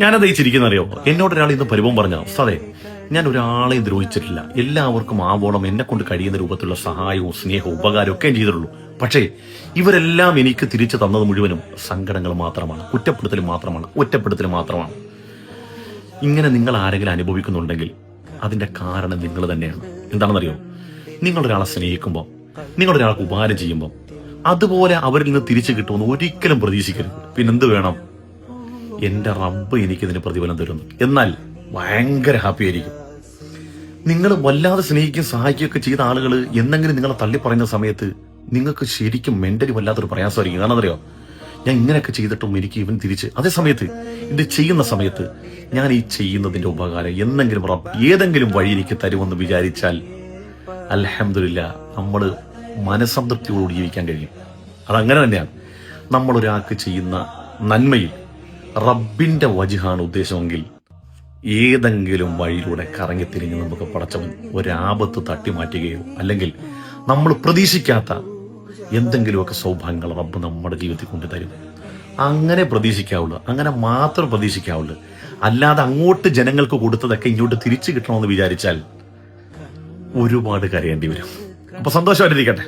ഞാനത് ചിരിക്കുന്നറിയോ, എന്നോട് ഒരാൾ ഇന്ന് പരിഭവം പറഞ്ഞ ഉസ്താദേ, ഞാൻ ഒരാളെയും ദ്രോഹിച്ചിട്ടില്ല, എല്ലാവർക്കും ആവോളം എന്നെ കൊണ്ട് കഴിയുന്ന രൂപത്തിലുള്ള സഹായവും സ്നേഹവും ഉപകാരവും ഒക്കെ ചെയ്തിട്ടുള്ളൂ. പക്ഷേ ഇവരെല്ലാം എനിക്ക് തിരിച്ചു തന്നത് മുഴുവനും സങ്കടങ്ങൾ മാത്രമാണ്, കുറ്റപ്പെടുത്തൽ മാത്രമാണ്, ഒറ്റപ്പെടുത്തൽ മാത്രമാണ്. ഇങ്ങനെ നിങ്ങൾ ആരെങ്കിലും അനുഭവിക്കുന്നുണ്ടെങ്കിൽ അതിന്റെ കാരണം നിങ്ങൾ തന്നെയാണ്. എന്താണെന്നറിയോ, നിങ്ങളൊരാളെ സ്നേഹിക്കുമ്പോൾ, നിങ്ങളൊരാൾക്ക് ഉപകാരം ചെയ്യുമ്പോൾ അതുപോലെ അവരിൽ നിന്ന് തിരിച്ചു കിട്ടുമെന്ന് ഒരിക്കലും പ്രതീക്ഷിക്കരുത്. പിന്നെന്ത് വേണം, എന്റെ റബ്ബ് എനിക്കിതിന് പ്രതിഫലം തരുന്നു, എന്നാൽ ഭയങ്കര ഹാപ്പി ആയിരിക്കും. നിങ്ങൾ വല്ലാതെ സ്നേഹിക്കുകയും സഹായിക്കുകയൊക്കെ ചെയ്ത ആളുകൾ എന്തെങ്കിലും നിങ്ങളെ തള്ളിപ്പറയുന്ന സമയത്ത് നിങ്ങൾക്ക് ശരിക്കും മെന്റലി വല്ലാത്തൊരു പ്രയാസമായിരിക്കും. കാരണം അറിയോ, ഞാൻ ഇങ്ങനെയൊക്കെ ചെയ്തിട്ടും എനിക്ക് ഇവൻ തിരിച്ച്, അതേ സമയത്ത് ഇത് ചെയ്യുന്ന സമയത്ത് ഞാൻ ഈ ചെയ്യുന്നതിന്റെ ഉപകാരം എന്തെങ്കിലും റബ്ബ് ഏതെങ്കിലും വഴി എനിക്ക് തരുമെന്ന് വിചാരിച്ചാൽ അൽഹംദുലില്ലാ, നമ്മൾ മനസ്സംതൃപ്തിയോട് ജീവിക്കാൻ കഴിയും. അതങ്ങനെ തന്നെയാണ്. നമ്മളൊരാൾക്ക് ചെയ്യുന്ന നന്മയിൽ റബ്ബിന്റെ വജ്ഹാണ് ഉദ്ദേശമെങ്കിൽ ഏതെങ്കിലും വഴിയിലൂടെ കറങ്ങിത്തിരിഞ്ഞ് നമുക്ക് പടച്ചവൻ ഒരാപത്ത് തട്ടിമാറ്റുകയോ അല്ലെങ്കിൽ നമ്മൾ പ്രതീക്ഷിക്കാത്ത എന്തെങ്കിലുമൊക്കെ സൗഭാഗ്യങ്ങൾ റബ്ബ് നമ്മുടെ ജീവിതത്തിൽ കൊണ്ടുതരും. അങ്ങനെ പ്രതീക്ഷിക്കാവുള്ളൂ, അങ്ങനെ മാത്രം പ്രതീക്ഷിക്കാവുള്ളൂ. അല്ലാതെ അങ്ങോട്ട് ജനങ്ങൾക്ക് കൊടുത്തതൊക്കെ ഇങ്ങോട്ട് തിരിച്ചു കിട്ടണമെന്ന് വിചാരിച്ചാൽ ഒരുപാട് കരയേണ്ടി വരും. അപ്പൊ സന്തോഷമായിട്ടിരിക്കട്ടെ.